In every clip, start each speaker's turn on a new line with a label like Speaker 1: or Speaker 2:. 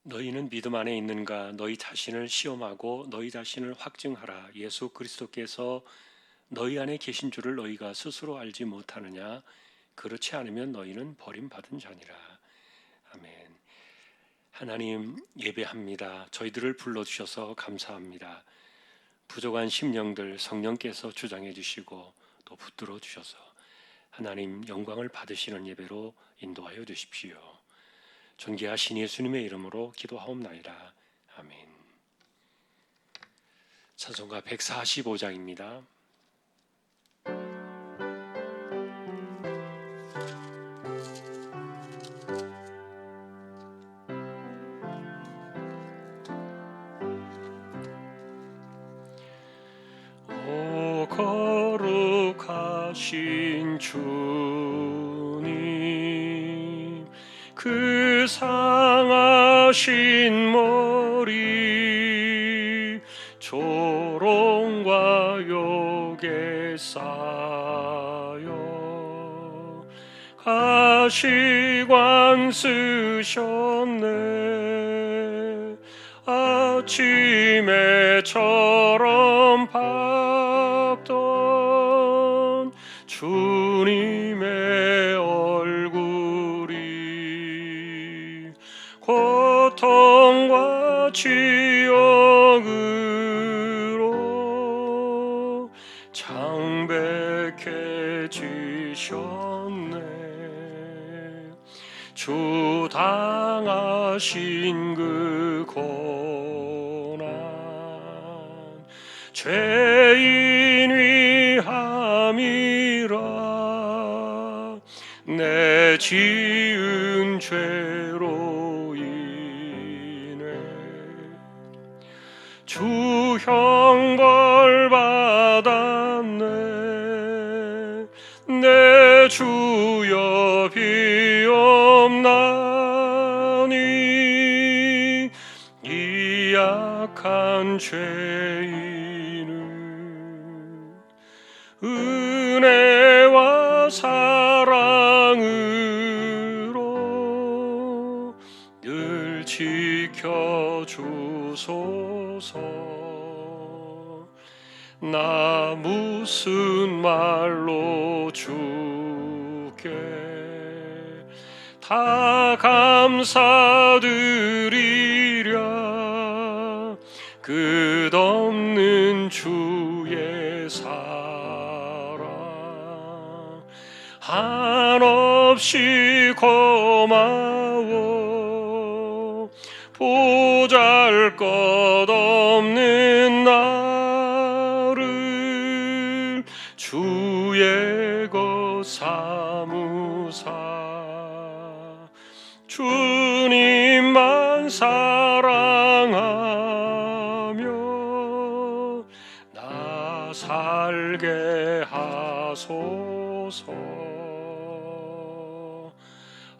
Speaker 1: 너희는 믿음 안에 있는가? 너희 자신을 시험하고 너희 자신을 확증하라. 예수 그리스도께서 너희 안에 계신 줄을 너희가 스스로 알지 못하느냐? 그렇지 않으면 너희는 버림받은 자니라. 아멘. 하나님 예배합니다. 저희들을 불러주셔서 감사합니다. 부족한 심령들 성령께서 주장해 주시고 또 붙들어 주셔서 하나님 영광을 받으시는 예배로 인도하여 주십시오. 존귀하신 예수님의 이름으로 기도하옵나이다. 아멘. 찬송가 145장입니다. 오 거룩하신 주님, 그 상하신 머리 조롱과 욕에 쌓여 가시관 쓰셨네. 아침에처럼 밝던 주님의 얼굴이 고통과 지역으로 창백해지셨네. 주 당하신 그 고난 죄인 위함이라. 내 지은 죄로 인해 주 형벌 받았네. 내 주여 비옵나니 이 약한 죄인을 은혜와 사랑으로 늘 지켜주소서. 나 무슨 말로 주께 다 감사드리랴. 끝없는 주의 사랑 한없이 고마워. 보잘것없는 나를 주의 것 삼으사 주님만 사랑하며 나 살게 하소서.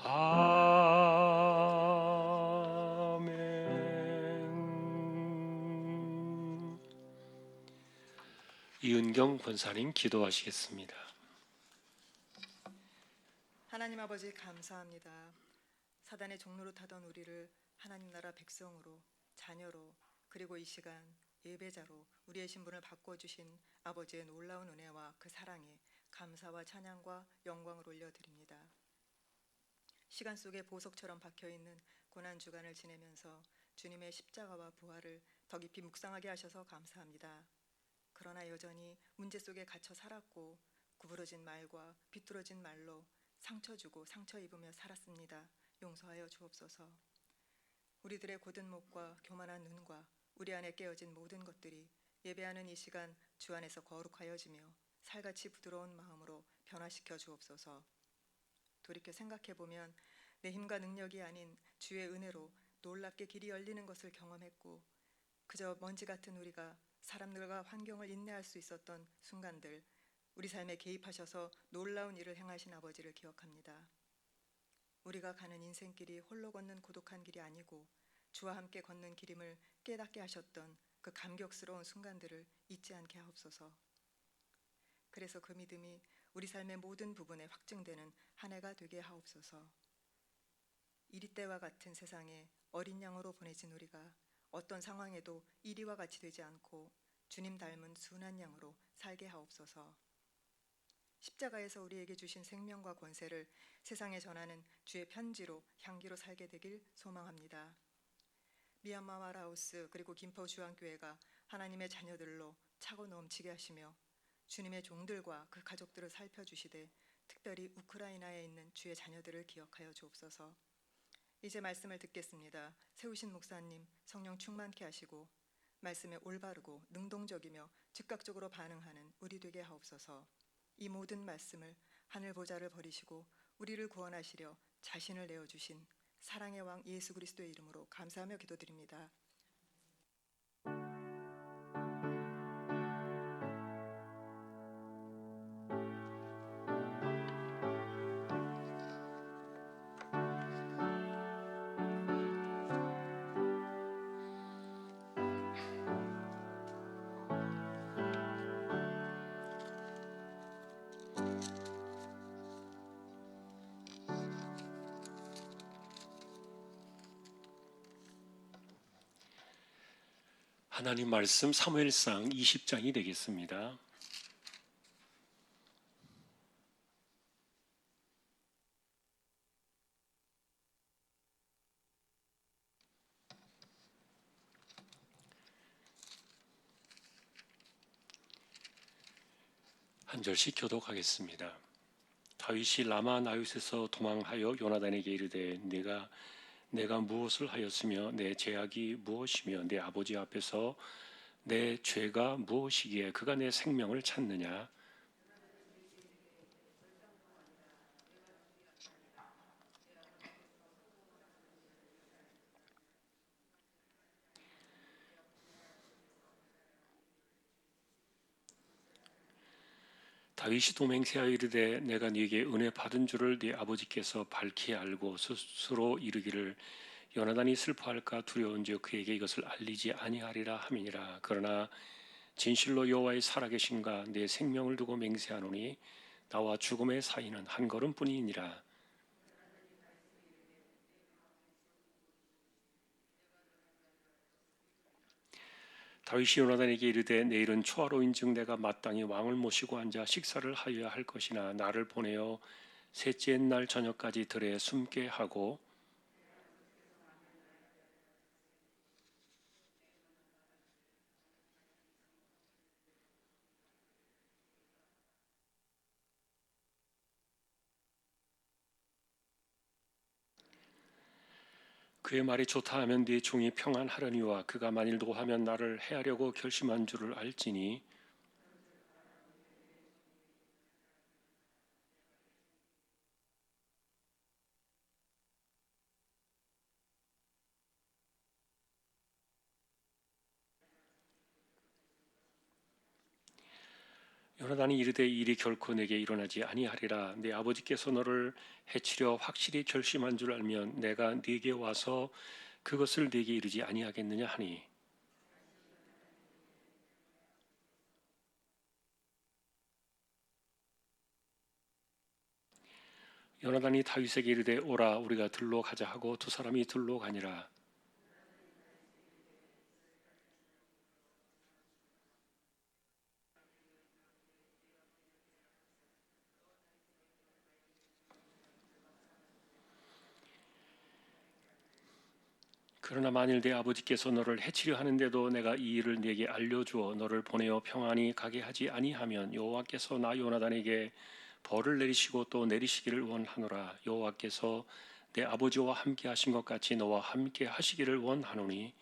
Speaker 1: 아멘. 이은경 권사님 기도하시겠습니다.
Speaker 2: 하나님 아버지 감사합니다. 사단의 종로로 타던 우리를 하나님 나라 백성으로, 자녀로, 그리고 이 시간 예배자로 우리의 신분을 바꿔주신 아버지의 놀라운 은혜와 그 사랑에 감사와 찬양과 영광을 올려드립니다. 시간 속에 보석처럼 박혀있는 고난주간을 지내면서 주님의 십자가와 부활을 더 깊이 묵상하게 하셔서 감사합니다. 그러나 여전히 문제 속에 갇혀 살았고 구부러진 말과 비뚤어진 말로 상처 주고 상처 입으며 살았습니다. 용서하여 주옵소서. 우리들의 곧은 목과 교만한 눈과 우리 안에 깨어진 모든 것들이 예배하는 이 시간 주 안에서 거룩하여지며 살같이 부드러운 마음으로 변화시켜 주옵소서. 돌이켜 생각해보면 내 힘과 능력이 아닌 주의 은혜로 놀랍게 길이 열리는 것을 경험했고, 그저 먼지 같은 우리가 사람들과 환경을 인내할 수 있었던 순간들, 우리 삶에 개입하셔서 놀라운 일을 행하신 아버지를 기억합니다. 우리가 가는 인생길이 홀로 걷는 고독한 길이 아니고 주와 함께 걷는 길임을 깨닫게 하셨던 그 감격스러운 순간들을 잊지 않게 하옵소서. 그래서 그 믿음이 우리 삶의 모든 부분에 확증되는 한 해가 되게 하옵소서. 이리때와 같은 세상에 어린 양으로 보내진 우리가 어떤 상황에도 이리와 같이 되지 않고 주님 닮은 순한 양으로 살게 하옵소서. 십자가에서 우리에게 주신 생명과 권세를 세상에 전하는 주의 편지로 향기로 살게 되길 소망합니다. 미얀마 라오스 그리고 김포 주한교회가 하나님의 자녀들로 차고 넘치게 하시며 주님의 종들과 그 가족들을 살펴주시되 특별히 우크라이나에 있는 주의 자녀들을 기억하여 주옵소서. 이제 말씀을 듣겠습니다. 세우신 목사님 성령 충만케 하시고 말씀에 올바르고 능동적이며 즉각적으로 반응하는 우리 되게 하옵소서. 이 모든 말씀을 하늘 보좌를 버리시고 우리를 구원하시려 자신을 내어주신 사랑의 왕 예수 그리스도의 이름으로 감사하며 기도드립니다.
Speaker 1: 하나님 말씀 사무엘상 20장이 되겠습니다. 한 절씩 교독하겠습니다. 다윗이 라마 나윗에서 도망하여 요나단에게 이르되 내가 무엇을 하였으며 내 죄악이 무엇이며 내 아버지 앞에서 내 죄가 무엇이기에 그가 내 생명을 찾느냐. 다윗이 도맹세하여 이르되 내가 네게 은혜 받은 줄을 네 아버지께서 밝히 알고 스스로 이르기를 요나단이 슬퍼할까 두려운즉 그에게 이것을 알리지 아니하리라 함이니라. 그러나 진실로 여호와의 살아계신가 내 생명을 두고 맹세하노니 나와 죽음의 사이는 한 걸음뿐이니라. 다윗이 요나단에게 이르되 내일은 초하루인즉 내가 마땅히 왕을 모시고 앉아 식사를 하여야 할 것이나 나를 보내어 셋째 날 저녁까지 들에 숨게 하고 그의 말이 좋다 하면 네 종이 평안하려니와 그가 만일 노하면 나를 해하려고 결심한 줄을 알지니 요나단이 이르되 이 일이 결코 내게 일어나지 아니하리라. 내 아버지께서 너를 해치려 확실히 결심한 줄 알면 내가 네게 와서 그것을 네게 이르지 아니하겠느냐 하니 요나단이 다윗에게 이르되 오라 우리가 들로 가자 하고 두 사람이 들로 가니라. 그러나 만일 내 아버지께서 너를 해치려 하는데도 내가 이 일을 네게 알려주어 너를 보내어 평안히 가게 하지 아니하면 여호와께서 나 요나단에게 벌을 내리시고 또 내리시기를 원하노라. 여호와께서 내 아버지와 함께 하신 것 같이 너와 함께 하시기를 원하노니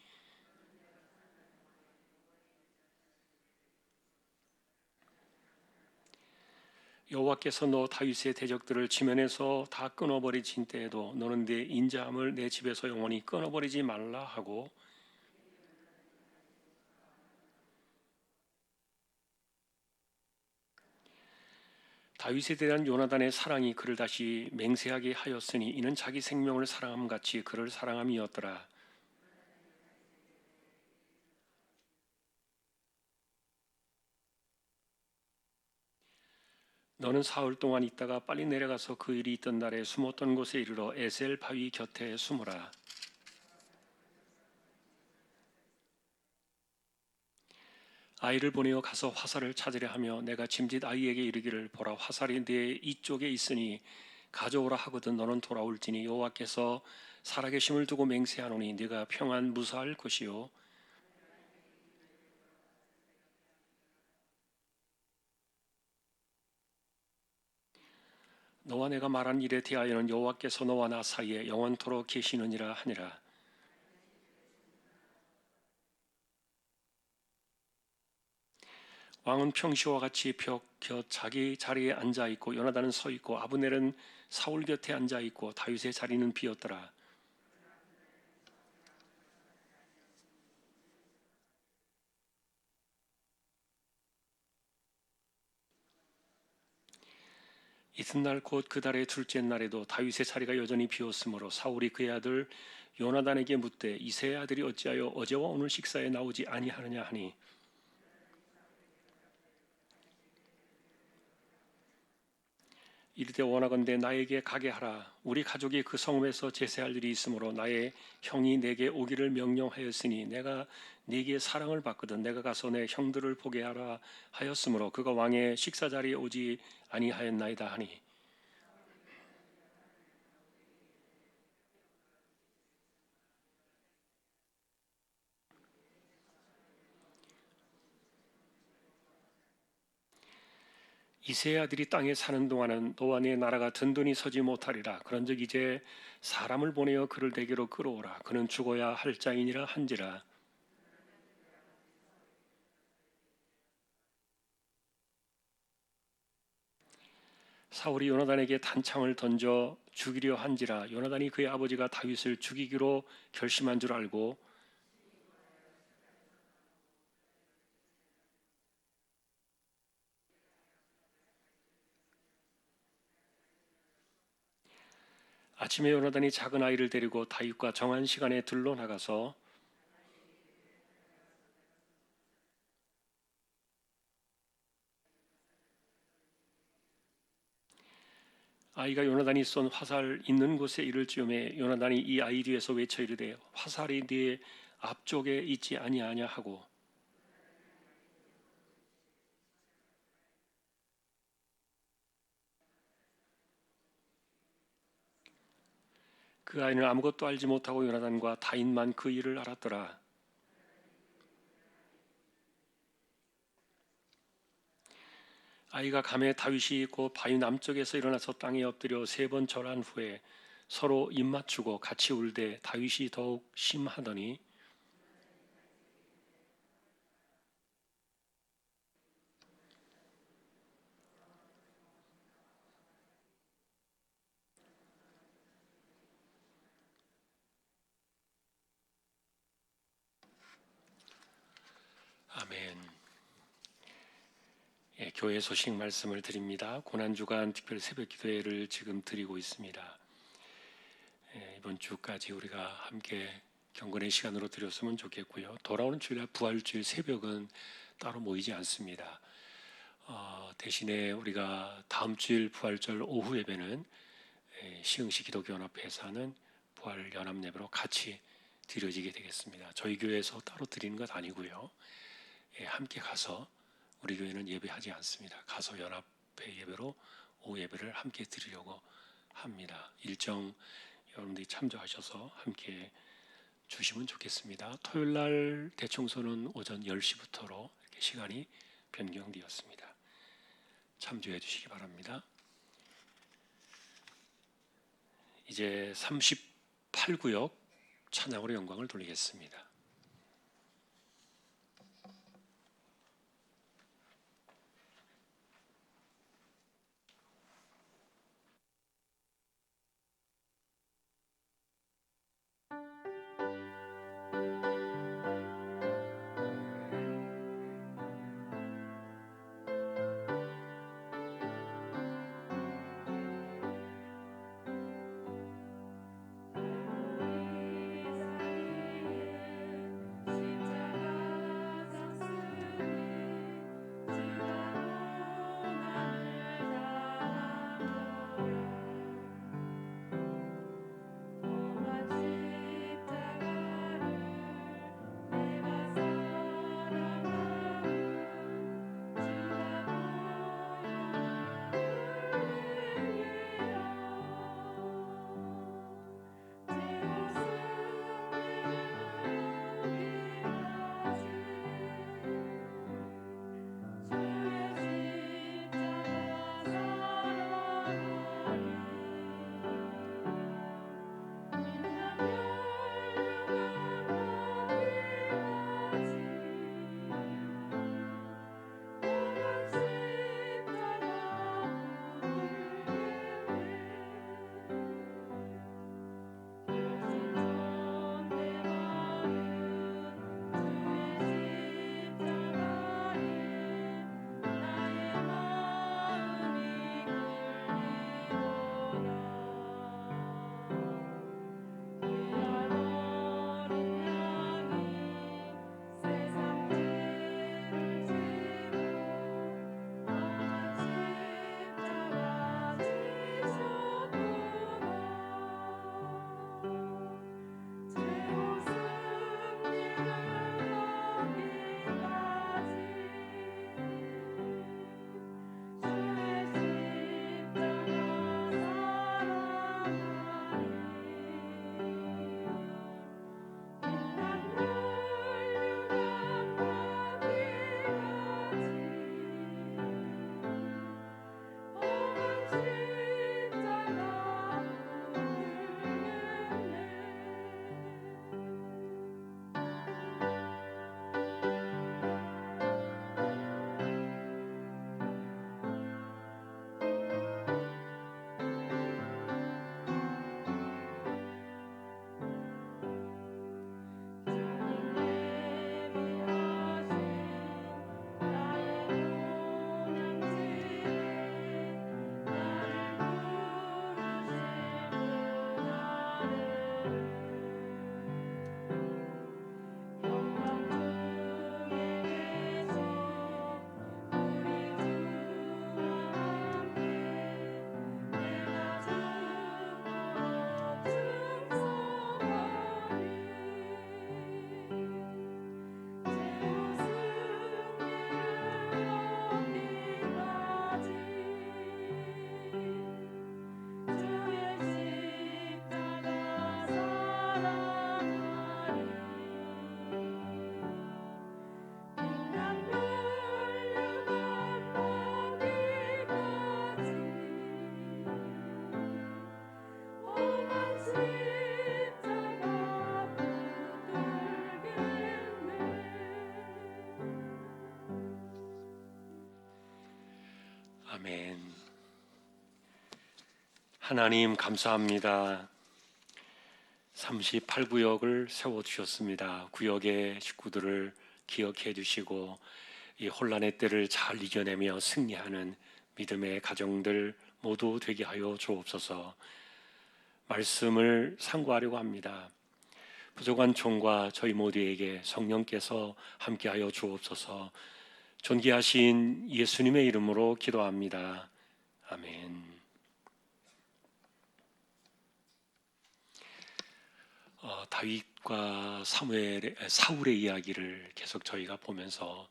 Speaker 1: 여호와께서 너 다윗의 대적들을 지면에서 다 끊어버리신 때에도 너는 내 인자함을 내 집에서 영원히 끊어버리지 말라 하고 다윗에 대한 요나단의 사랑이 그를 다시 맹세하게 하였으니 이는 자기 생명을 사랑함 같이 그를 사랑함이었더라. 너는 사흘 동안 있다가 빨리 내려가서 그 일이 있던 날에 숨었던 곳에 이르러 에셀 바위 곁에 숨으라. 아이를 보내어 가서 화살을 찾으려 하며 내가 짐짓 아이에게 이르기를 보라 화살이 네 이쪽에 있으니 가져오라 하거든 너는 돌아올지니 여호와께서 살아계심을 두고 맹세하노니 네가 평안 무사할 것이요 너와 내가 말한 일에 대하여는 여호와께서 너와 나 사이에 영원토록 계시느니라 하니라. 왕은 평시와 같이 벽 곁 자기 자리에 앉아 있고 요나단은 서 있고 아브넬은 사울 곁에 앉아 있고 다윗의 자리는 비었더라. 이튿날 곧 그 달의 둘째 날에도 다윗의 자리가 여전히 비었으므로 사울이 그의 아들 요나단에게 묻되 이새의 아들이 어찌하여 어제와 오늘 식사에 나오지 아니하느냐 하니 이르되 원하건대 나에게 가게 하라. 우리 가족이 그 성읍에서 제사할 일이 있으므로 나의 형이 내게 오기를 명령하였으니 내가 네게 사랑을 받거든 내가 가서 내 형들을 보게 하라 하였으므로 그가 왕의 식사 자리에 오지 아니하였나이다 하니 이새의 아들이 땅에 사는 동안은 너와 네 나라가 든든히 서지 못하리라. 그런즉 이제 사람을 보내어 그를 내게로 끌어오라. 그는 죽어야 할 자이니라 한지라. 사울이 요나단에게 단창을 던져 죽이려 한지라. 요나단이 그의 아버지가 다윗을 죽이기로 결심한 줄 알고 아침에 요나단이 작은 아이를 데리고 다윗과 정한 시간에 들러 나가서 아이가 요나단이 쏜 화살 있는 곳에 이를 즈음에 요나단이 이 아이 뒤에서 외쳐 이르되 화살이 네 앞쪽에 있지 아니하냐 하고 그 아이는 아무것도 알지 못하고 요나단과 다윗만 그 일을 알았더라. 아이가 감에 다윗이 있고 바위 남쪽에서 일어나서 땅에 엎드려 세 번 절한 후에 서로 입맞추고 같이 울되 다윗이 더욱 심하더니 아멘. 예, 교회 소식 말씀을 드립니다. 고난주간 특별 새벽 기도회를 지금 드리고 있습니다. 예, 이번 주까지 우리가 함께 경건의 시간으로 드렸으면 좋겠고요. 돌아오는 주일날 부활주일 새벽은 따로 모이지 않습니다. 대신에 우리가 다음 주일 부활절 오후 예배는 시흥시 기독교연합회에서 하는 부활 연합 예배로 같이 드려지게 되겠습니다. 저희 교회에서 따로 드리는 것 아니고요. 함께 가서 우리 교회는 예배하지 않습니다. 가서 연합회 예배로 오후 예배를 함께 드리려고 합니다. 일정 여러분들이 참조하셔서 함께 주시면 좋겠습니다. 토요일 날 대청소는 오전 10시부터로 이렇게 시간이 변경되었습니다. 참조해 주시기 바랍니다. 이제 38구역 찬양으로 영광을 돌리겠습니다. 아멘. 하나님 감사합니다. 38구역을 세워주셨습니다. 구역의 식구들을 기억해 주시고 이 혼란의 때를 잘 이겨내며 승리하는 믿음의 가정들 모두 되게 하여 주옵소서. 말씀을 상고하려고 합니다. 부족한 종과 저희 모두에게 성령께서 함께하여 주옵소서. 존귀하신 예수님의 이름으로 기도합니다. 아멘. 다윗과 사울의 이야기를 계속 저희가 보면서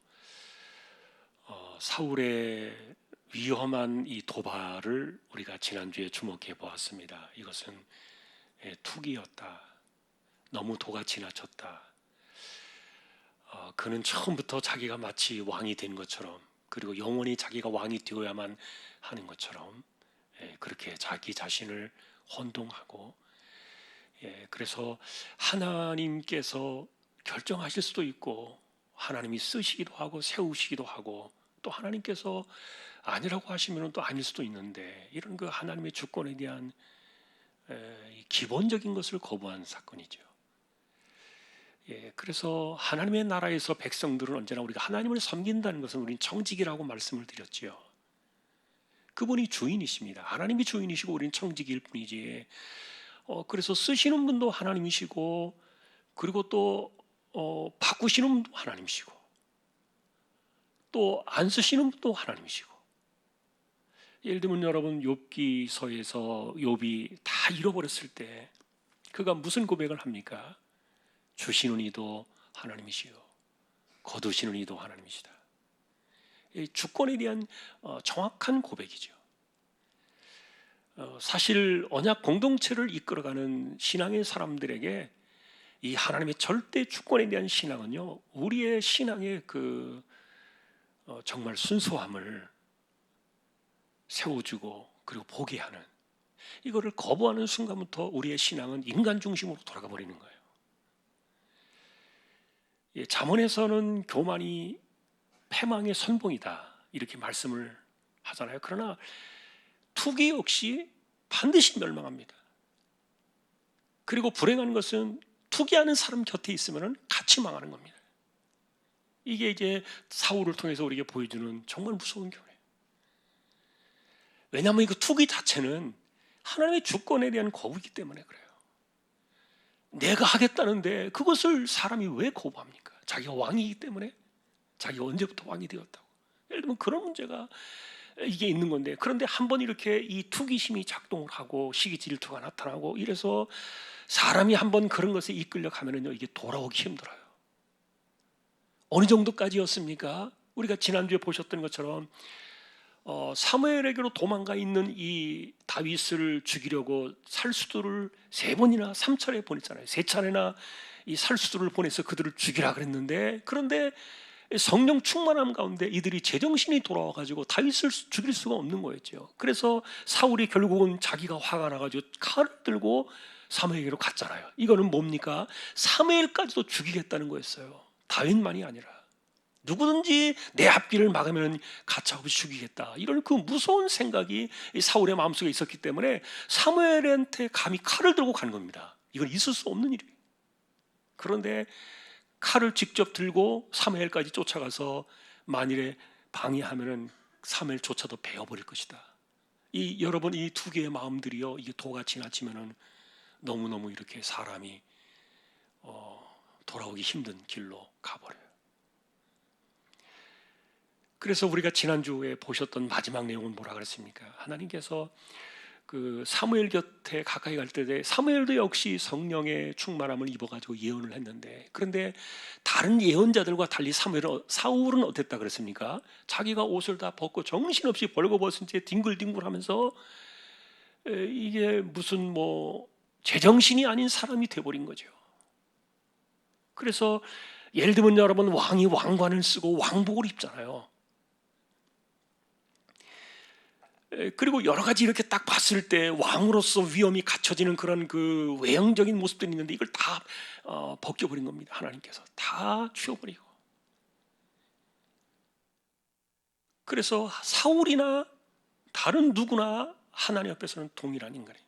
Speaker 1: 사울의 위험한 이 도발을 우리가 지난주에 주목해 보았습니다. 이것은 투기였다. 너무 도가 지나쳤다. 그는 처음부터 자기가 마치 왕이 된 것처럼, 그리고 영원히 자기가 왕이 되어야만 하는 것처럼 그렇게 자기 자신을 혼동하고, 그래서 하나님께서 결정하실 수도 있고 하나님이 쓰시기도 하고 세우시기도 하고, 또 하나님께서 아니라고 하시면 또 아닐 수도 있는데, 이런 그 하나님의 주권에 대한 기본적인 것을 거부한 사건이죠. 그래서 하나님의 나라에서 백성들은 언제나 우리가 하나님을 섬긴다는 것은 우리는 청직이라고 말씀을 드렸지요. 그분이 주인이십니다. 하나님이 주인이시고 우리는 청직일 뿐이지. 그래서 쓰시는 분도 하나님이시고, 그리고 또 바꾸시는 분도 하나님이시고, 또 안 쓰시는 분도 하나님이시고. 예를 들면 여러분, 욥기서에서 욥이 다 잃어버렸을 때 그가 무슨 고백을 합니까? 주시는 이도 하나님이시요 거두시는 이도 하나님이시다. 주권에 대한 정확한 고백이죠. 사실 언약 공동체를 이끌어가는 신앙의 사람들에게 이 하나님의 절대 주권에 대한 신앙은요, 우리의 신앙의 그 정말 순수함을 세워주고 그리고 보게 하는, 이거를 거부하는 순간부터 우리의 신앙은 인간 중심으로 돌아가 버리는 거예요. 잠언에서는 교만이 패망의 선봉이다 이렇게 말씀을 하잖아요. 그러나 투기 역시 반드시 멸망합니다. 그리고 불행한 것은 투기하는 사람 곁에 있으면 같이 망하는 겁니다. 이게 이제 사울을 통해서 우리에게 보여주는 정말 무서운 교훈이에요. 왜냐하면 그 투기 자체는 하나님의 주권에 대한 거부이기 때문에 그래요. 내가 하겠다는데 그것을 사람이 왜 거부합니까? 자기가 왕이기 때문에? 자기가 언제부터 왕이 되었다고? 예를 들면 그런 문제가 이게 있는 건데, 그런데 한번 이렇게 이 투기심이 작동을 하고 시기 질투가 나타나고 이래서 사람이 한번 그런 것에 이끌려 가면은요, 이게 돌아오기 힘들어요. 어느 정도까지였습니까? 우리가 지난주에 보셨던 것처럼 사무엘에게로 도망가 있는 이 다윗을 죽이려고 살수들을 3번이나 3차례 보냈잖아요. 3차례나 이 살수들을 보내서 그들을 죽이라 그랬는데, 그런데 성령 충만함 가운데 이들이 제정신이 돌아와가지고 다윗을 죽일 수가 없는 거였죠. 그래서 사울이 결국은 자기가 화가 나가지고 칼을 들고 사무엘에게로 갔잖아요. 이거는 뭡니까? 사무엘까지도 죽이겠다는 거였어요. 다윗만이 아니라 누구든지 내 앞길을 막으면 가차없이 죽이겠다, 이런 그 무서운 생각이 사울의 마음속에 있었기 때문에 사무엘한테 감히 칼을 들고 간 겁니다. 이건 있을 수 없는 일이에요. 그런데 칼을 직접 들고 사무엘까지 쫓아가서 만일에 방해하면은 사무엘조차도 베어버릴 것이다. 여러분, 이 두 개의 마음들이요, 이게 도가 지나치면은 너무너무 이렇게 사람이 돌아오기 힘든 길로 가버려요. 그래서 우리가 지난주에 보셨던 마지막 내용은 뭐라 그랬습니까? 하나님께서 그 사무엘 곁에 가까이 갈 때 사무엘도 역시 성령의 충만함을 입어가지고 예언을 했는데, 그런데 다른 예언자들과 달리 사울은 어땠다 그랬습니까? 자기가 옷을 다 벗고 정신없이 벌거벗은 채 뒹굴뒹굴하면서 이게 무슨 제정신이 아닌 사람이 돼버린 거죠. 그래서 예를 들면 여러분, 왕이 왕관을 쓰고 왕복을 입잖아요. 그리고 여러 가지 이렇게 딱 봤을 때 왕으로서 위엄이 갖춰지는 그런 그 외형적인 모습들이 있는데, 이걸 다 벗겨버린 겁니다. 하나님께서 다 치워버리고. 그래서 사울이나 다른 누구나 하나님 앞에서는 동일한 인간이에요.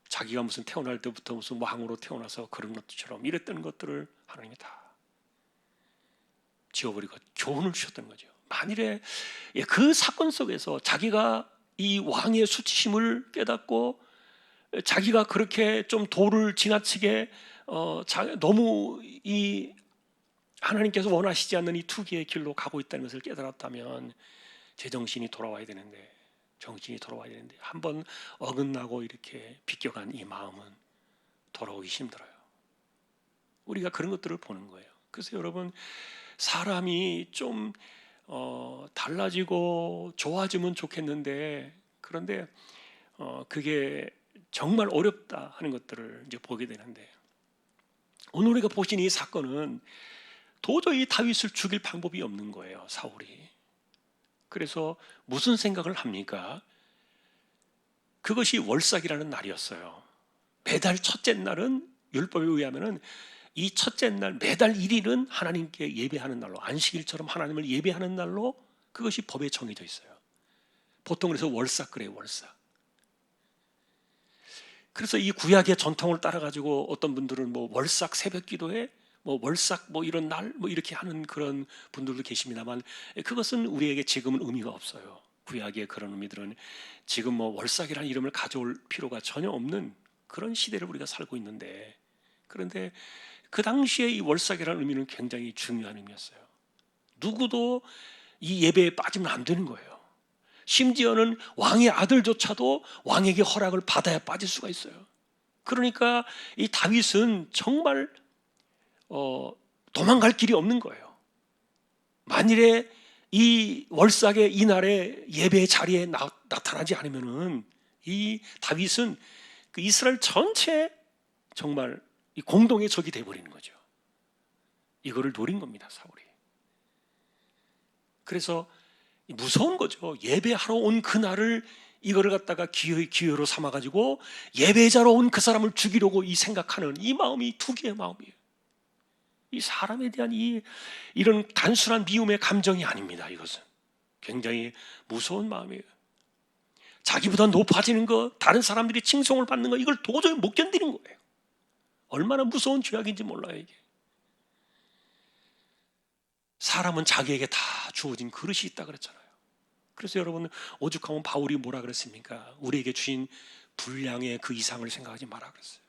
Speaker 1: 자기가 무슨 태어날 때부터 무슨 왕으로 태어나서 그런 것처럼 이랬던 것들을 하나님이 다 지워버리고 교훈을 주셨던 거죠. 만일에 그 사건 속에서 자기가 이 왕의 수치심을 깨닫고 자기가 그렇게 좀 도를 지나치게 너무 이 하나님께서 원하시지 않는 이 투기의 길로 가고 있다는 것을 깨달았다면 제정신이 돌아와야 되는데, 정신이 돌아와야 되는데 한번 어긋나고 이렇게 비껴간 이 마음은 돌아오기 힘들어요. 우리가 그런 것들을 보는 거예요. 그래서 여러분, 사람이 좀 달라지고 좋아지면 좋겠는데, 그런데 그게 정말 어렵다 하는 것들을 이제 보게 되는데, 오늘 우리가 보신 이 사건은 도저히 다윗을 죽일 방법이 없는 거예요, 사울이. 그래서 무슨 생각을 합니까? 그것이 월삭이라는 날이었어요. 매달 첫째 날은 율법에 의하면은 이 첫째 날 매달 1일은 하나님께 예배하는 날로, 안식일처럼 하나님을 예배하는 날로 그것이 법에 정해져 있어요. 보통 그래서 월삭 그래요, 월삭. 그래서 이 구약의 전통을 따라 가지고 어떤 분들은 뭐 월삭 새벽 기도에 뭐 월삭 뭐 이런 날 뭐 이렇게 하는 그런 분들도 계십니다만, 그것은 우리에게 지금은 의미가 없어요. 구약의 그런 의미들은 지금 뭐 월삭이라는 이름을 가져올 필요가 전혀 없는 그런 시대를 우리가 살고 있는데, 그런데 그 당시에 이 월삭이라는 의미는 굉장히 중요한 의미였어요. 누구도 이 예배에 빠지면 안 되는 거예요. 심지어는 왕의 아들조차도 왕에게 허락을 받아야 빠질 수가 있어요. 그러니까 이 다윗은 정말 도망갈 길이 없는 거예요. 만일에 이 월삭의 이날에 예배의 자리에 나타나지 않으면은 이 다윗은 그 이스라엘 전체 정말 이 공동의 적이 되어버리는 거죠. 이거를 노린 겁니다, 사울이. 그래서 무서운 거죠. 예배하러 온 그날을 이거를 갖다가 기회로 삼아가지고 예배자로 온 그 사람을 죽이려고 이 생각하는 이 마음이 투기의 마음이에요. 이 사람에 대한 이런 단순한 미움의 감정이 아닙니다. 이것은 굉장히 무서운 마음이에요. 자기보다 높아지는 거, 다른 사람들이 칭송을 받는 거, 이걸 도저히 못 견디는 거예요. 얼마나 무서운 죄악인지 몰라요, 이게. 사람은 자기에게 다 주어진 그릇이 있다 그랬잖아요. 그래서 여러분, 오죽하면 바울이 뭐라 그랬습니까? 우리에게 주신 분량의 그 이상을 생각하지 마라 그랬어요.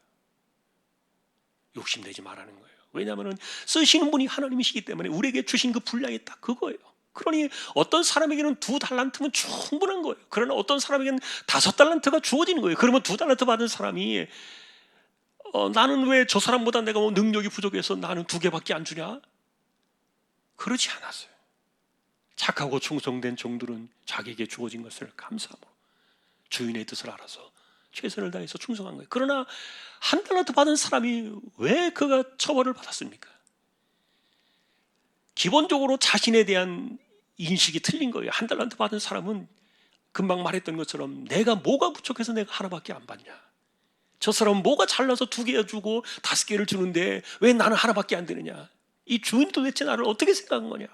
Speaker 1: 욕심내지 말라는 거예요. 왜냐하면 쓰시는 분이 하나님이시기 때문에 우리에게 주신 그 분량이 딱 그거예요. 그러니 어떤 사람에게는 2달란트면 충분한 거예요. 그러나 어떤 사람에게는 5달란트가 주어지는 거예요. 그러면 2달란트 받은 사람이 나는 왜 저 사람보다 내가 뭐 능력이 부족해서 나는 2개밖에 안 주냐? 그렇지 않았어요. 착하고 충성된 종들은 자기에게 주어진 것을 감사함으로 주인의 뜻을 알아서 최선을 다해서 충성한 거예요. 그러나 1달란트 받은 사람이 왜 그가 처벌을 받았습니까? 기본적으로 자신에 대한 인식이 틀린 거예요. 1달란트 받은 사람은 금방 말했던 것처럼 내가 뭐가 부족해서 내가 하나밖에 안 받냐? 저 사람은 뭐가 잘나서 2개 주고 5개를 주는데 왜 나는 하나밖에 안 되느냐? 이 주인이 도대체 나를 어떻게 생각한 거냐?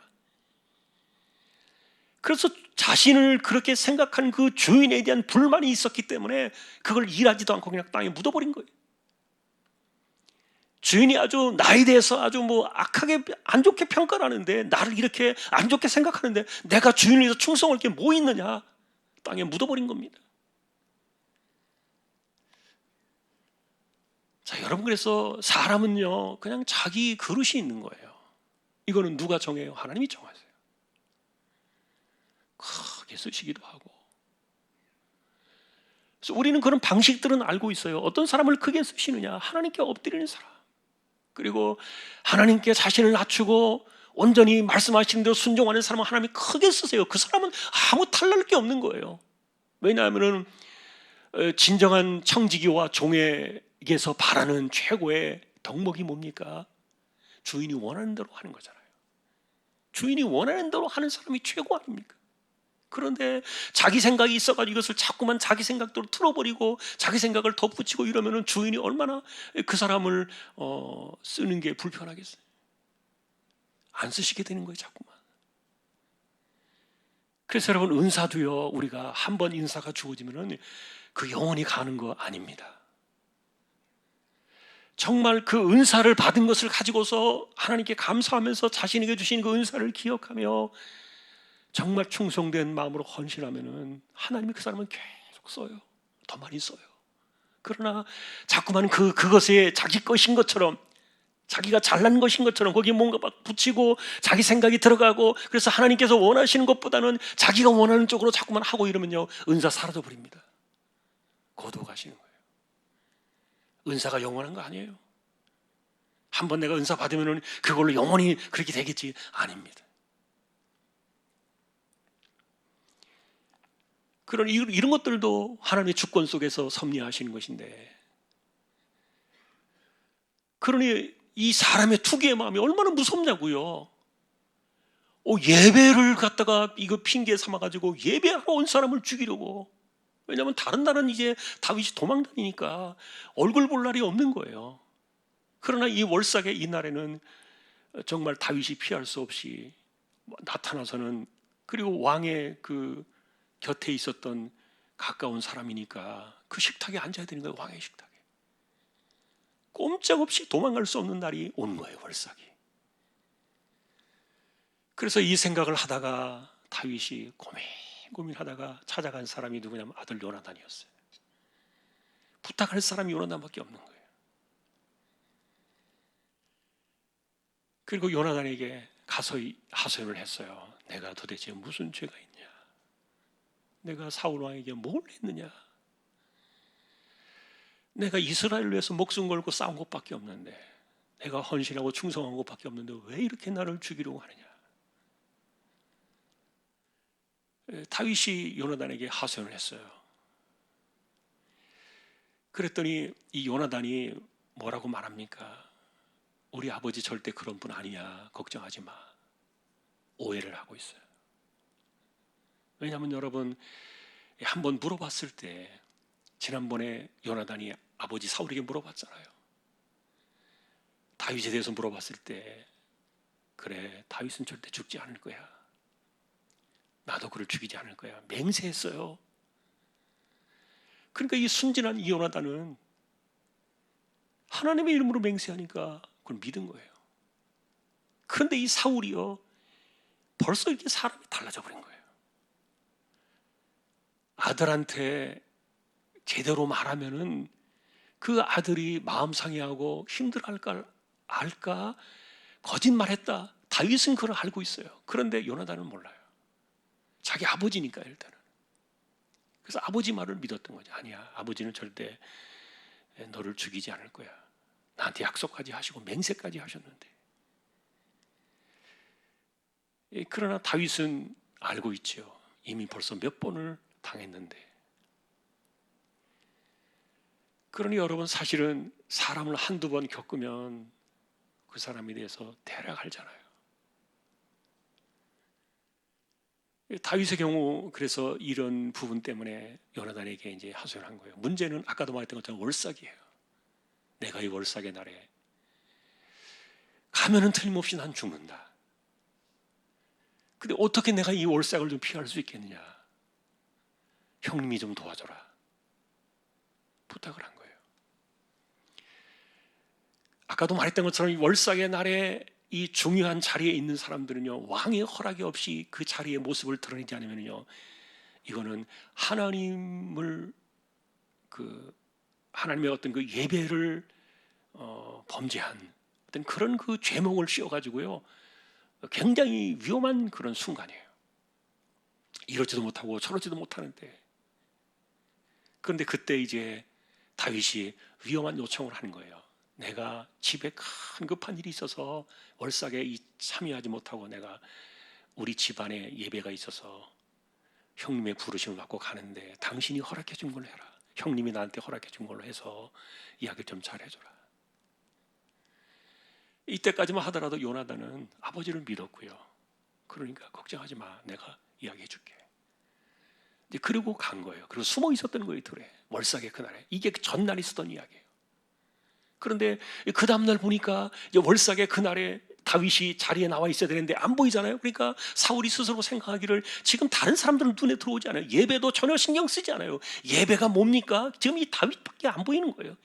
Speaker 1: 그래서 자신을 그렇게 생각한 그 주인에 대한 불만이 있었기 때문에 그걸 일하지도 않고 그냥 땅에 묻어버린 거예요. 주인이 아주 나에 대해서 아주 뭐 악하게 안 좋게 평가를 하는데, 나를 이렇게 안 좋게 생각하는데 내가 주인을 위해서 충성할 게 뭐 있느냐? 땅에 묻어버린 겁니다. 자, 여러분, 그래서 사람은요 그냥 자기 그릇이 있는 거예요. 이거는 누가 정해요? 하나님이 정하세요. 크게 쓰시기도 하고. 그래서 우리는 그런 방식들은 알고 있어요. 어떤 사람을 크게 쓰시느냐? 하나님께 엎드리는 사람. 그리고 하나님께 자신을 낮추고 온전히 말씀하시는 대로 순종하는 사람은 하나님이 크게 쓰세요. 그 사람은 아무 탈날 게 없는 거예요. 왜냐하면 진정한 청지기와 종에게서 바라는 최고의 덕목이 뭡니까? 주인이 원하는 대로 하는 거잖아요. 주인이 원하는 대로 하는 사람이 최고 아닙니까? 그런데 자기 생각이 있어가지고 이것을 자꾸만 자기 생각대로 틀어버리고 자기 생각을 덧붙이고 이러면은 주인이 얼마나 그 사람을 쓰는 게 불편하겠어요. 안 쓰시게 되는 거예요, 자꾸만. 그래서 여러분, 은사도요, 우리가 한 번 은사가 주어지면은 그 영원히 가는 거 아닙니다. 정말 그 은사를 받은 것을 가지고서 하나님께 감사하면서 자신에게 주신 그 은사를 기억하며 정말 충성된 마음으로 헌신하면은 하나님이 그 사람은 계속 써요. 더 많이 써요. 그러나 자꾸만 그것에 자기 것인 것처럼, 자기가 잘난 것인 것처럼 거기에 뭔가 막 붙이고 자기 생각이 들어가고, 그래서 하나님께서 원하시는 것보다는 자기가 원하는 쪽으로 자꾸만 하고 이러면요, 은사 사라져 버립니다. 고도 가시는 거예요. 은사가 영원한 거 아니에요. 한번 내가 은사 받으면 그걸로 영원히 그렇게 되겠지, 아닙니다. 그런 이런 것들도 하나님의 주권 속에서 섭리하시는 것인데, 그러니 이 사람의 투기의 마음이 얼마나 무섭냐고요. 예배를 갖다가 이거 핑계 삼아가지고 예배하러 온 사람을 죽이려고. 왜냐하면 다른 날은 이제 다윗이 도망다니니까 얼굴 볼 날이 없는 거예요. 그러나 이 월삭의 이 날에는 정말 다윗이 피할 수 없이 나타나서는, 그리고 왕의 그 곁에 있었던 가까운 사람이니까 그 식탁에 앉아야 되는 거예요. 왕의 식탁에. 꼼짝없이 도망갈 수 없는 날이 온 거예요, 월삭이. 그래서 이 생각을 하다가 다윗이 고민하다가 찾아간 사람이 누구냐면 아들 요나단이었어요. 부탁할 사람이 요나단밖에 없는 거예요. 그리고 요나단에게 가서 하소연을 했어요. 내가 도대체 무슨 죄가 있냐? 내가 사울 왕에게 뭘 했느냐? 내가 이스라엘을 위해서 목숨 걸고 싸운 것밖에 없는데, 내가 헌신하고 충성한 것밖에 없는데 왜 이렇게 나를 죽이려고 하느냐? 다윗이 요나단에게 하소연을 했어요. 그랬더니 이 요나단이 뭐라고 말합니까? 우리 아버지 절대 그런 분 아니야. 걱정하지 마. 오해를 하고 있어요. 왜냐하면 여러분, 한번 물어봤을 때, 지난번에 요나단이 아버지 사울에게 물어봤잖아요. 다윗에 대해서 물어봤을 때, 그래, 다윗은 절대 죽지 않을 거야. 나도 그를 죽이지 않을 거야. 맹세했어요. 그러니까 이 순진한 이 요나단은 하나님의 이름으로 맹세하니까 그걸 믿은 거예요. 그런데 이 사울이요, 벌써 이렇게 사람이 달라져 버린 거예요. 아들한테 제대로 말하면은 그 아들이 마음 상해하고 힘들어할까 알까, 거짓말했다. 다윗은 그걸 알고 있어요. 그런데 요나단은 몰라요. 자기 아버지니까 일단은. 그래서 아버지 말을 믿었던 거죠. 아니야, 아버지는 절대 너를 죽이지 않을 거야. 나한테 약속까지 하시고 맹세까지 하셨는데. 그러나 다윗은 알고 있죠. 이미 벌써 몇 번을 당했는데. 그러니 여러분, 사실은 사람을 한두 번 겪으면 그 사람에 대해서 대략 알잖아요. 다윗의 경우 그래서 이런 부분 때문에 요나단에게 이제 하소연한 거예요. 문제는 아까도 말했던 것처럼 월삭이에요. 내가 이 월삭의 날에 가면은 틀림없이 난 죽는다. 근데 어떻게 내가 이 월삭을 좀 피할 수 있겠느냐? 형님이 좀 도와줘라. 부탁을 한 거예요. 아까도 말했던 것처럼 이 월삭의 날에 이 중요한 자리에 있는 사람들은요, 왕의 허락이 없이 그 자리의 모습을 드러내지 않으면요, 이거는 하나님의 어떤 그 예배를 범죄한 어떤 그런 그 죄목을 씌워가지고요, 굉장히 위험한 그런 순간이에요. 이러지도 못하고 저러지도 못하는데. 그런데 그때 이제 다윗이 위험한 요청을 하는 거예요. 내가 집에 큰 급한 일이 있어서 월삭에 참여하지 못하고 내가 우리 집안에 예배가 있어서 형님의 부르심을 받고 가는데 당신이 허락해 준 걸로 해라. 형님이 나한테 허락해 준 걸로 해서 이야기를 좀 잘해줘라. 이때까지만 하더라도 요나단은 아버지를 믿었고요. 그러니까 걱정하지 마. 내가 이야기해 줄게. 이제 그리고 간 거예요. 그리고 숨어 있었던 거예요, 들에. 월삭의 그날에. 이게 전날 있었던 이야기예요. 그런데 그 다음날 보니까 월삭의 그날에 다윗이 자리에 나와 있어야 되는데 안 보이잖아요. 그러니까 사울이 스스로 생각하기를 지금 다른 사람들은 눈에 들어오지 않아요. 예배도 전혀 신경 쓰지 않아요. 예배가 뭡니까? 지금 이 다윗밖에 안 보이는 거예요.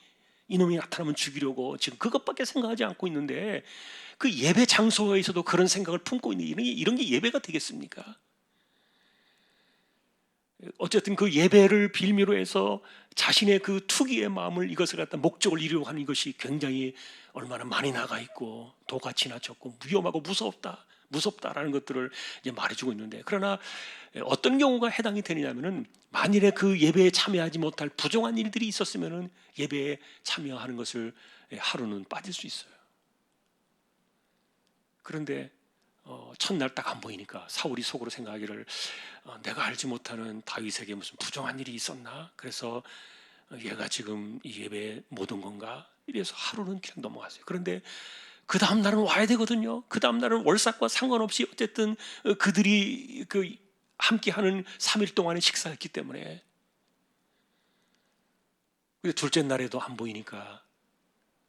Speaker 1: 이놈이 나타나면 죽이려고 지금 그것밖에 생각하지 않고 있는데, 그 예배 장소에서도 그런 생각을 품고 있는 이런 게 예배가 되겠습니까? 어쨌든 그 예배를 빌미로 해서 자신의 그 투기의 마음을, 이것을 갖다 목적을 이루려고 하는 이것이 굉장히 얼마나 많이 나가 있고 도가 지나쳤고 위험하고 무섭다라는 것들을 이제 말해주고 있는데, 그러나 어떤 경우가 해당이 되느냐면은, 만일에 그 예배에 참여하지 못할 부정한 일들이 있었으면은 예배에 참여하는 것을 하루는 빠질 수 있어요. 그런데 첫날 딱 안 보이니까 사울이 속으로 생각하기를 내가 알지 못하는 다윗에게 무슨 부정한 일이 있었나? 그래서 얘가 지금 이 예배에 못 온 건가? 이래서 하루는 그냥 넘어갔어요. 그런데 그 다음 날은 와야 되거든요. 그 다음 날은 월삭과 상관없이 어쨌든 그들이 그 함께하는 3일 동안의 식사였기 때문에. 근데 둘째 날에도 안 보이니까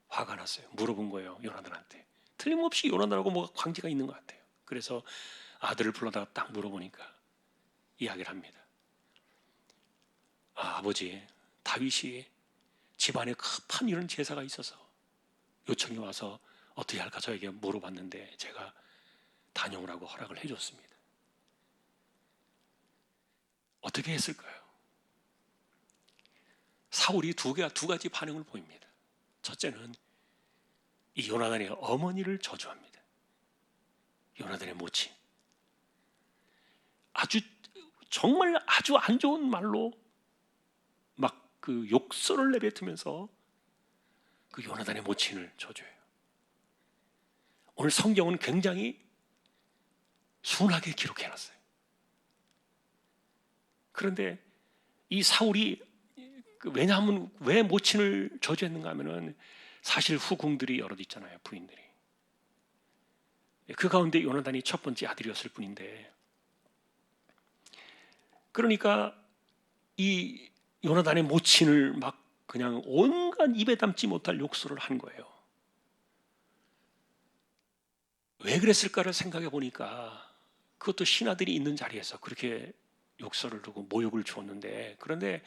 Speaker 1: 화가 났어요. 물어본 거예요, 요나단한테. 틀림없이 요나단하고 뭐가 관계가 있는 것 같아요. 그래서 아들을 불러다가 딱 물어보니까 이야기를 합니다. 아버지, 다윗이 집안에 급한 이런 제사가 있어서 요청이 와서 어떻게 할까 저에게 물어봤는데 제가 다녀오라고 허락을 해줬습니다. 어떻게 했을까요? 사울이 두 가지 반응을 보입니다. 첫째는 이 요나단의 어머니를 저주합니다. 요나단의 모친, 정말 아주 안 좋은 말로 막 그 욕설을 내뱉으면서 그 요나단의 모친을 저주해요. 오늘 성경은 굉장히 순하게 기록해놨어요. 그런데 이 사울이 왜냐하면 왜 모친을 저주했는가 하면은, 사실 후궁들이 여럿 있잖아요, 부인들이. 그 가운데 요나단이 첫 번째 아들이었을 뿐인데, 그러니까 이 요나단의 모친을 막 그냥 온갖 입에 담지 못할 욕설을 한 거예요. 왜 그랬을까를 생각해 보니까, 그것도 신하들이 있는 자리에서 그렇게 욕설을 하고 모욕을 주었는데, 그런데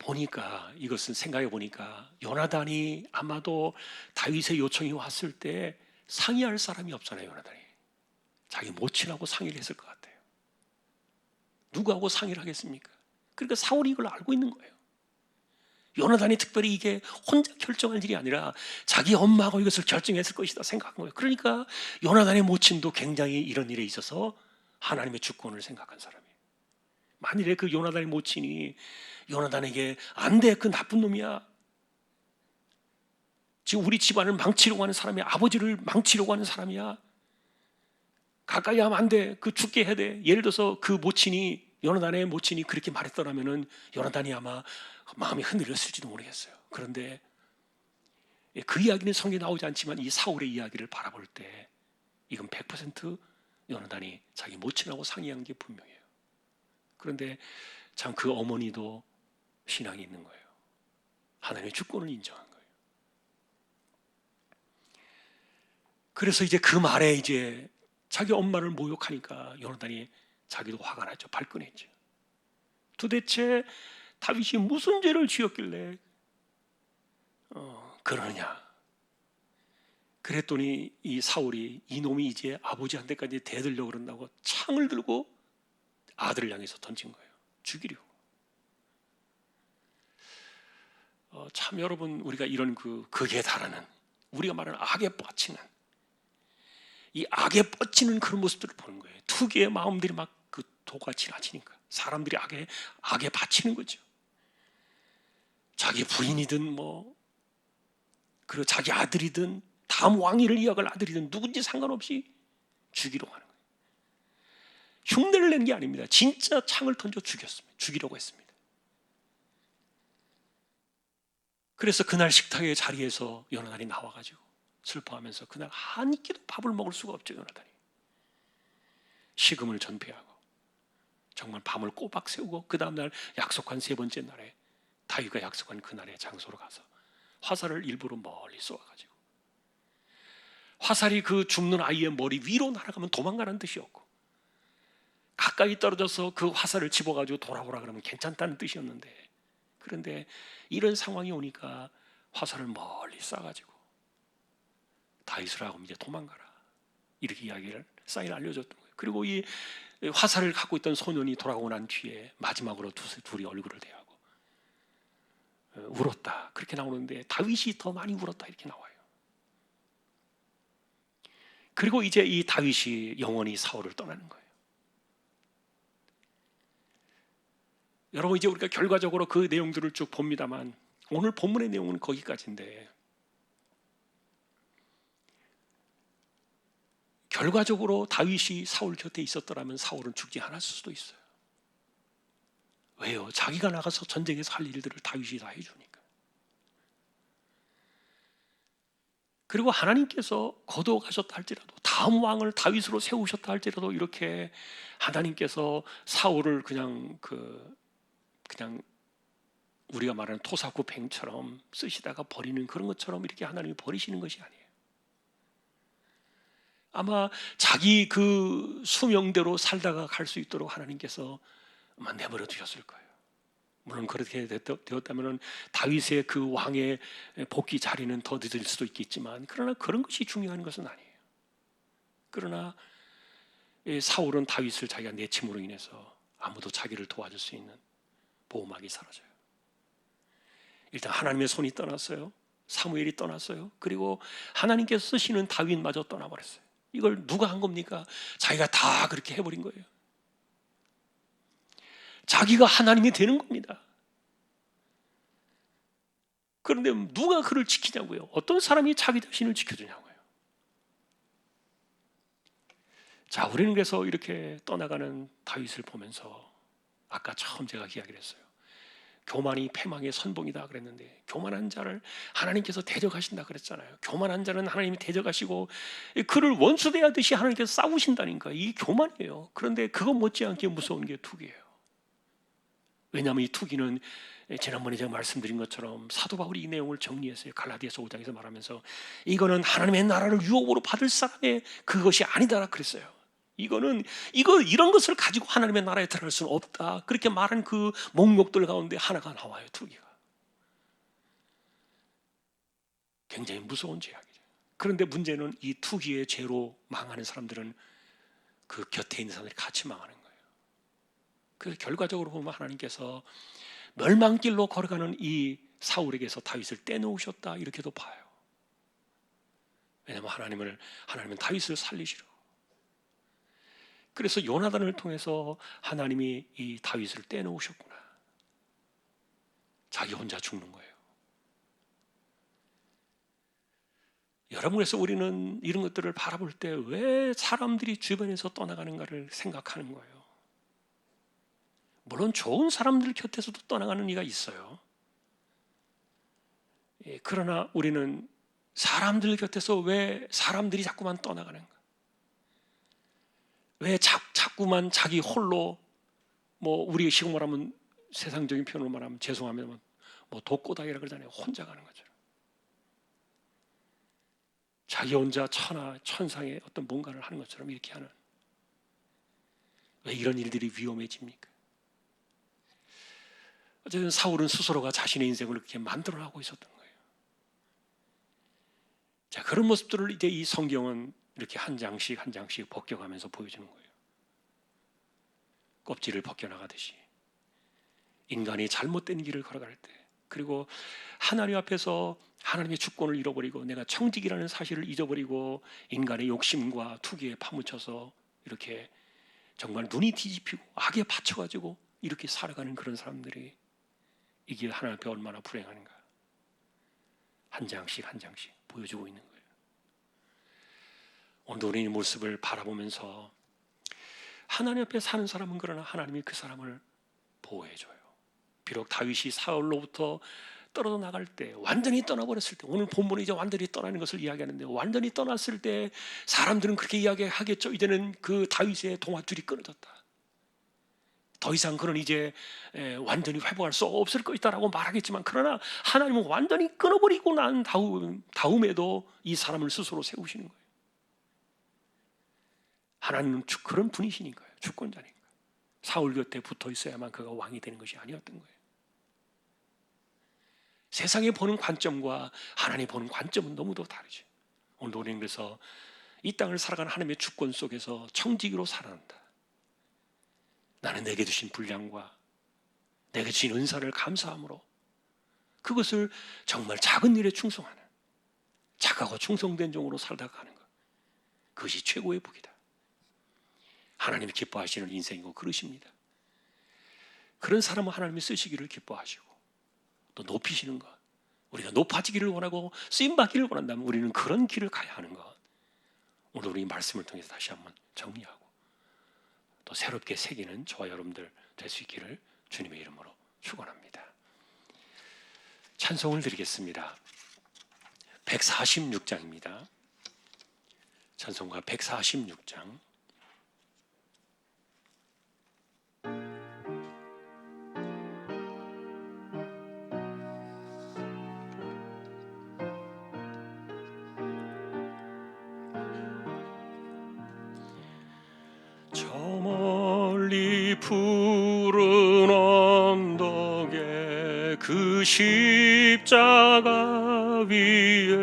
Speaker 1: 보니까, 이것은 생각해 보니까 요나단이 아마도 다윗의 요청이 왔을 때 상의할 사람이 없잖아요. 요나단이 자기 모친하고 상의를 했을 것 같아요. 누구하고 상의를 하겠습니까? 그러니까 사울이 이걸 알고 있는 거예요. 요나단이 특별히 이게 혼자 결정할 일이 아니라 자기 엄마하고 이것을 결정했을 것이다 생각한 거예요. 그러니까 요나단의 모친도 굉장히 이런 일에 있어서 하나님의 주권을 생각한 사람이에요. 만일에 그 요나단의 모친이 요나단에게 안 돼, 그 나쁜 놈이야, 지금 우리 집안을 망치려고 하는 사람이야, 아버지를 망치려고 하는 사람이야, 가까이 하면 안 돼, 그 죽게 해야 돼, 예를 들어서 그 모친이, 요나단의 모친이 그렇게 말했더라면은 요나단이 아마 마음이 흔들렸을지도 모르겠어요. 그런데 그 이야기는 성경에 나오지 않지만 이 사울의 이야기를 바라볼 때 이건 100% 요나단이 자기 모친하고 상의한 게 분명해요. 그런데 참 그 어머니도 신앙이 있는 거예요. 하나님의 주권을 인정한 거예요. 그래서 이제 그 말에 이제 자기 엄마를 모욕하니까 요나단이 자기도 화가 나죠. 발끈했죠. 도대체 다윗이 무슨 죄를 지었길래 그러느냐. 그랬더니 이 사울이, 이놈이 이제 아버지한테까지 대들려고 그런다고 창을 들고 아들을 향해서 던진 거예요. 죽이려고. 참 여러분, 우리가 이런 극에 달하는, 우리가 말하는 악에 뻗치는, 이 악에 뻗치는 그런 모습들을 보는 거예요. 투기의 마음들이 막 그 도가 지나치니까 사람들이 악에 바치는 거죠. 자기 부인이든 그리고 자기 아들이든 다음 왕위를 이어갈 아들이든 누군지 상관없이 죽이려고 하는 거예요. 흉내를 낸 게 아닙니다. 진짜 창을 던져 죽이려고 했습니다. 그래서 그날 식탁의 자리에서 요나단이 나와가지고 슬퍼하면서, 그날 한 끼도 밥을 먹을 수가 없죠. 요나단이 식음을 전폐하고 정말 밤을 꼬박 새우고, 그 다음날 약속한 세 번째 날에, 다윗과 약속한 그날의 장소로 가서 화살을 일부러 멀리 쏘아가지고 화살이 그 죽는 아이의 머리 위로 날아가면 도망가는 뜻이었고, 가까이 떨어져서 그 화살을 집어가지고 돌아오라 그러면 괜찮다는 뜻이었는데, 그런데 이런 상황이 오니까 화살을 멀리 쏴가지고 다윗을 하고 이제 도망가라, 이렇게 이야기를 사인을 알려줬던 거예요. 그리고 이 화살을 갖고 있던 소년이 돌아오고 난 뒤에 마지막으로 둘이 얼굴을 대하고 울었다, 그렇게 나오는데 다윗이 더 많이 울었다, 이렇게 나와요. 그리고 이제 이 다윗이 영원히 사울을 떠나는 거예요. 여러분, 이제 우리가 결과적으로 그 내용들을 쭉 봅니다만 오늘 본문의 내용은 거기까지인데, 결과적으로 다윗이 사울 곁에 있었더라면 사울은 죽지 않았을 수도 있어요. 왜요? 자기가 나가서 전쟁에서 할 일들을 다윗이 다 해주니까. 그리고 하나님께서 거두어 가셨다 할지라도, 다음 왕을 다윗으로 세우셨다 할지라도, 이렇게 하나님께서 사울을 그냥 우리가 말하는 토사구팽처럼 쓰시다가 버리는 그런 것처럼 이렇게 하나님이 버리시는 것이 아니에요. 아마 자기 그 수명대로 살다가 갈 수 있도록 하나님께서 아마 내버려 두셨을 거예요. 물론 그렇게 되었다면 다윗의 그 왕의 복귀 자리는 더 늦을 수도 있겠지만, 그러나 그런 것이 중요한 것은 아니에요. 그러나 사울은 다윗을 자기가 내침으로 인해서 아무도 자기를 도와줄 수 있는 보호막이 사라져요. 일단 하나님의 손이 떠났어요. 사무엘이 떠났어요. 그리고 하나님께서 쓰시는 다윗마저 떠나버렸어요. 이걸 누가 한 겁니까? 자기가 다 그렇게 해버린 거예요. 자기가 하나님이 되는 겁니다. 그런데 누가 그를 지키냐고요? 어떤 사람이 자기 자신을 지켜주냐고요? 자, 우리는 그래서 이렇게 떠나가는 다윗을 보면서 아까 처음 제가 이야기를 했어요. 교만이 패망의 선봉이다 그랬는데, 교만한 자를 하나님께서 대적하신다 그랬잖아요. 교만한 자는 하나님이 대적하시고 그를 원수대하듯이 하나님께서 싸우신다니까. 이 교만이에요. 그런데 그것 못지않게 무서운 게 투기예요. 왜냐하면 이 투기는 지난번에 제가 말씀드린 것처럼 사도 바울이 이 내용을 정리했어요. 갈라디아서 5장에서 말하면서 이거는 하나님의 나라를 유업으로 받을 사람의 그것이 아니다라 그랬어요. 이런 것을 가지고 하나님의 나라에 들어갈 수는 없다, 그렇게 말한 그 목록들 가운데 하나가 나와요. 투기가 굉장히 무서운 죄악이죠. 그런데 문제는 이 투기의 죄로 망하는 사람들은 그 곁에 있는 사람들이 같이 망하는 거예요. 그래서 결과적으로 보면 하나님께서 멸망길로 걸어가는 이 사울에게서 다윗을 떼놓으셨다, 이렇게도 봐요. 왜냐하면 하나님은 다윗을 살리시려. 그래서 요나단을 통해서 하나님이 이 다윗을 떼놓으셨구나. 자기 혼자 죽는 거예요. 여러분, 그래서 우리는 이런 것들을 바라볼 때 왜 사람들이 주변에서 떠나가는가를 생각하는 거예요. 물론 좋은 사람들 곁에서도 떠나가는 이가 있어요. 그러나 우리는 사람들 곁에서 왜 사람들이 자꾸만 떠나가는가? 왜 자꾸만 자기 홀로, 우리 지금 말하면 세상적인 표현으로 말하면 죄송하면 독고다이라 그러잖아요. 혼자 가는 거죠. 자기 혼자 천상의 어떤 뭔가를 하는 것처럼 이렇게 하는, 왜 이런 일들이 위험해집니까? 어쨌든 사울은 스스로가 자신의 인생을 그렇게 만들어가고 있었던 거예요. 자, 그런 모습들을 이제 이 성경은 이렇게 한 장씩 한 장씩 벗겨가면서 보여주는 거예요. 껍질을 벗겨나가듯이 인간이 잘못된 길을 걸어갈 때, 그리고 하나님 앞에서 하나님의 주권을 잃어버리고 내가 청직이라는 사실을 잊어버리고 인간의 욕심과 투기에 파묻혀서 이렇게 정말 눈이 뒤집히고 악에 받쳐가지고 이렇게 살아가는 그런 사람들이 이 길 하나님 앞에 얼마나 불행한가, 한 장씩 한 장씩 보여주고 있는 거예요. 오늘도 우리 이 모습을 바라보면서 하나님 앞에 사는 사람은 그러나 하나님이 그 사람을 보호해줘요. 비록 다윗이 사울로부터 떨어져 나갈 때, 완전히 떠나버렸을 때, 오늘 본문은 이제 완전히 떠나는 것을 이야기하는데, 완전히 떠났을 때 사람들은 그렇게 이야기하겠죠. 이제는 그 다윗의 동아줄이 끊어졌다. 더 이상 그는 이제 완전히 회복할 수 없을 것이다라고 말하겠지만, 그러나 하나님은 완전히 끊어버리고 난 다음에도 이 사람을 스스로 세우시는 거예요. 하나님은 그런 분이시니까요. 주권자니까. 사울 곁에 붙어 있어야만 그가 왕이 되는 것이 아니었던 거예요. 세상이 보는 관점과 하나님이 보는 관점은 너무도 다르죠. 오늘 우리는 그래서 이 땅을 살아가는 하나님의 주권 속에서 청지기로 살아간다. 나는 내게 주신 분량과 내게 주신 은사를 감사함으로 그것을 정말 작은 일에 충성하는, 착하고 충성된 종으로 살다가 가는 것, 그것이 최고의 복이다. 하나님이 기뻐하시는 인생이고 그러십니다. 그런 사람은 하나님이 쓰시기를 기뻐하시고 또 높이시는 것, 우리가 높아지기를 원하고 쓰임받기를 원한다면 우리는 그런 길을 가야 하는 것, 오늘 우리 말씀을 통해서 다시 한번 정리하고 또 새롭게 새기는 저와 여러분들 될 수 있기를 주님의 이름으로 축원합니다. 찬송을 드리겠습니다. 146장입니다. 찬송가 146장. 저 멀리 푸른 언덕에 그 십자가 위에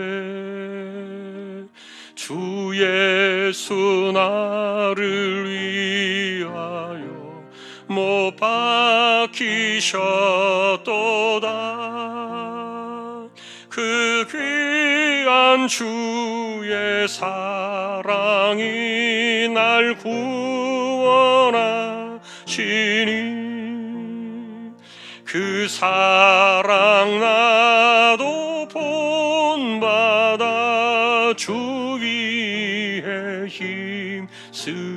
Speaker 1: 주 예수 나를 위하여 못 박히셨도다. 그 귀한 주의 사랑이 날 구원하시니 그 사랑 나도 본받아 주 위에 힘쓰리.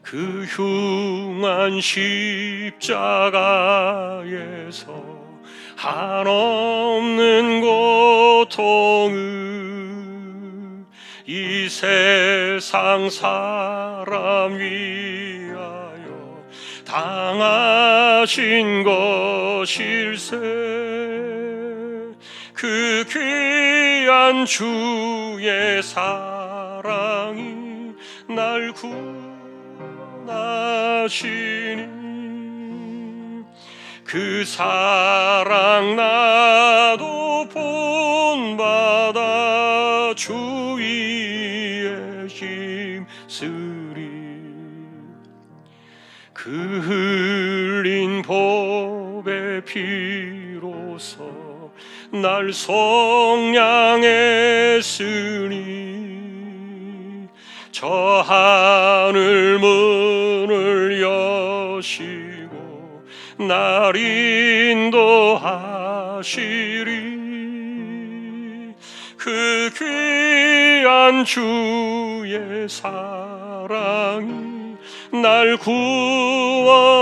Speaker 1: 그 흉한 십자가에서 한없는 고통을 이 세상 사람 위하여 당하신 것일세. 그 귀한 주의 사랑이 날 구원하시니 그 사랑 나도 본받아 주 위에 힘쓰리. 그 흘린 보배 피로써 날 속량했으니 저 하늘 문을 여시고 날 인도하시리. 그 귀한 주의 사랑이 날 구원하시니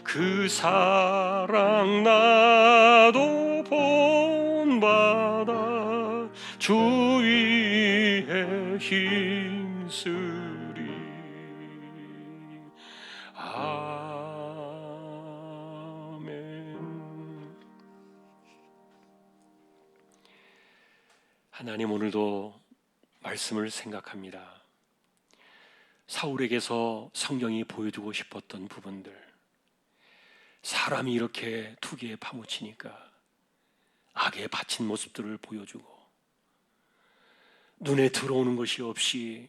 Speaker 1: 그 사랑 나도 본받아 주 위에 힘쓰리. 아멘. 하나님, 오늘도 말씀을 생각합니다. 사울에게서 성경이 보여주고 싶었던 부분들, 사람이 이렇게 투기에 파묻히니까 악에 바친 모습들을 보여주고 눈에 들어오는 것이 없이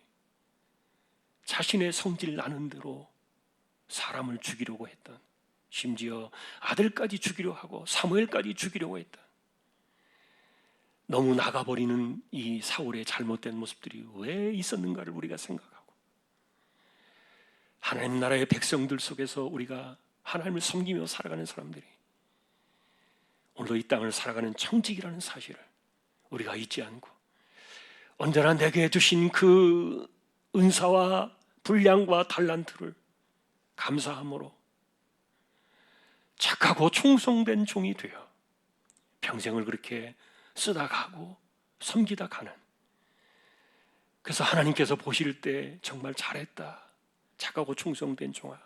Speaker 1: 자신의 성질 나는 대로 사람을 죽이려고 했던, 심지어 아들까지 죽이려 하고 사무엘까지 죽이려고 했던, 너무 나가버리는 이 사울의 잘못된 모습들이 왜 있었는가를 우리가 생각하고, 하나님 나라의 백성들 속에서 우리가 하나님을 섬기며 살아가는 사람들이 오늘도 이 땅을 살아가는 청직이라는 사실을 우리가 잊지 않고 언제나 내게 주신 그 은사와 분량과 달란트를 감사함으로 착하고 충성된 종이 되어 평생을 그렇게 쓰다 가고 섬기다 가는, 그래서 하나님께서 보실 때 정말 잘했다, 착하고 충성된 종아,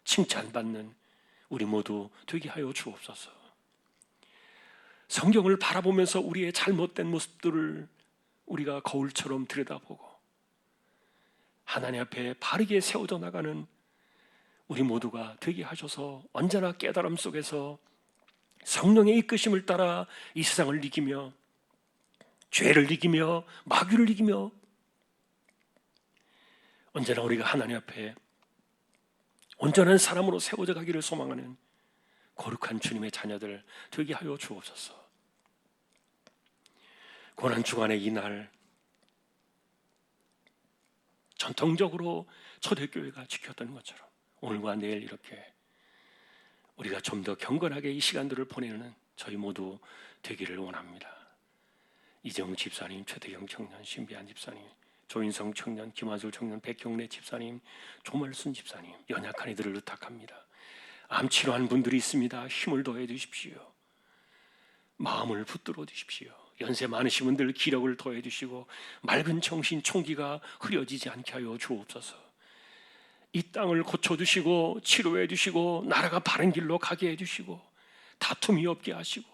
Speaker 1: 칭찬받는 우리 모두 되게 하여 주옵소서. 성경을 바라보면서 우리의 잘못된 모습들을 우리가 거울처럼 들여다보고 하나님 앞에 바르게 세워져 나가는 우리 모두가 되게 하셔서 언제나 깨달음 속에서 성령의 이끄심을 따라 이 세상을 이기며 죄를 이기며 마귀를 이기며 언제나 우리가 하나님 앞에 온전한 사람으로 세워져 가기를 소망하는 거룩한 주님의 자녀들 되게 하여 주옵소서. 고난주간의 이날 전통적으로 초대교회가 지켰던 것처럼 오늘과 내일 이렇게 우리가 좀 더 경건하게 이 시간들을 보내는 저희 모두 되기를 원합니다. 이정우 집사님, 최대경 청년, 신비한 집사님, 조인성 청년, 김하솔 청년, 백경래 집사님, 조말순 집사님, 연약한 이들을 의탁합니다. 암 치료한 분들이 있습니다. 힘을 더해 주십시오. 마음을 붙들어 주십시오. 연세 많으신 분들 기력을 더해 주시고 맑은 정신 총기가 흐려지지 않게 하여 주옵소서. 이 땅을 고쳐주시고 치료해 주시고 나라가 바른 길로 가게 해주시고 다툼이 없게 하시고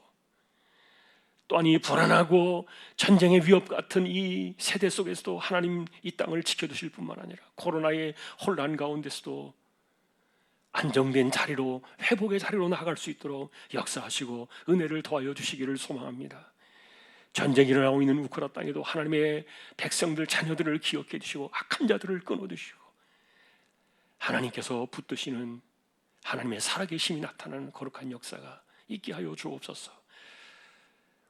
Speaker 1: 또한 이 불안하고 전쟁의 위협 같은 이 세대 속에서도 하나님 이 땅을 지켜주실 뿐만 아니라 코로나의 혼란 가운데서도 안정된 자리로 회복의 자리로 나아갈 수 있도록 역사하시고 은혜를 더하여 주시기를 소망합니다. 전쟁이 일어나고 있는 우크라 땅에도 하나님의 백성들 자녀들을 기억해 주시고 악한 자들을 끊어주시고 하나님께서 붙드시는 하나님의 살아계심이 나타나는 거룩한 역사가 있게 하여 주옵소서.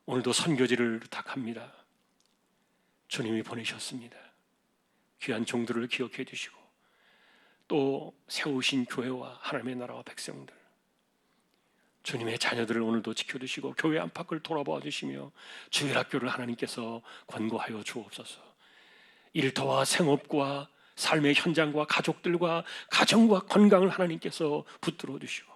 Speaker 1: 오늘도 선교지를 부탁합니다. 주님이 보내셨습니다. 귀한 종들을 기억해 주시고 또 세우신 교회와 하나님의 나라와 백성들 주님의 자녀들을 오늘도 지켜주시고 교회 안팎을 돌아봐 주시며 주일학교를 하나님께서 권고하여 주옵소서. 일터와 생업과 삶의 현장과 가족들과 가정과 건강을 하나님께서 붙들어 주시고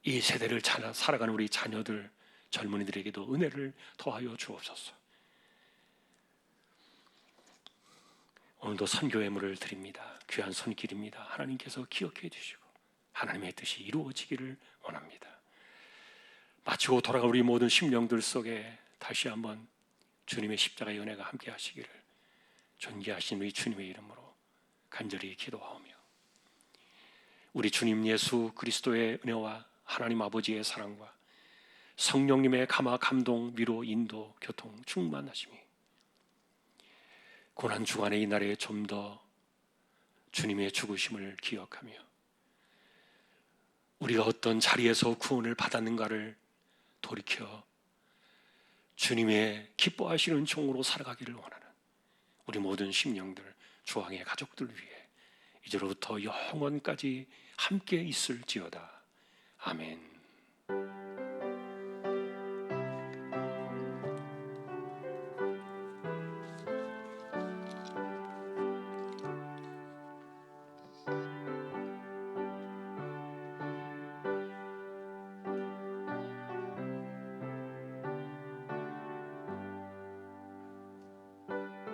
Speaker 1: 이 세대를 살아가는 우리 자녀들 젊은이들에게도 은혜를 더하여 주옵소서. 오늘도 선교 예물을 드립니다. 귀한 손길입니다. 하나님께서 기억해 주시고 하나님의 뜻이 이루어지기를 원합니다. 마치고 돌아가 우리 모든 심령들 속에 다시 한번 주님의 십자가의 은혜가 함께 하시기를 존귀하신 우리 주님의 이름으로 간절히 기도하오며 우리 주님 예수 그리스도의 은혜와 하나님 아버지의 사랑과 성령님의 감화, 감동, 위로, 인도, 교통 충만하심이 고난주간의 이날에 좀 더 주님의 죽으심을 기억하며 우리가 어떤 자리에서 구원을 받았는가를 돌이켜 주님의 기뻐하시는 종으로 살아가기를 원하는 우리 모든 심령들, 주왕의 가족들 위해 이제로부터 영원까지 함께 있을지어다. 아멘.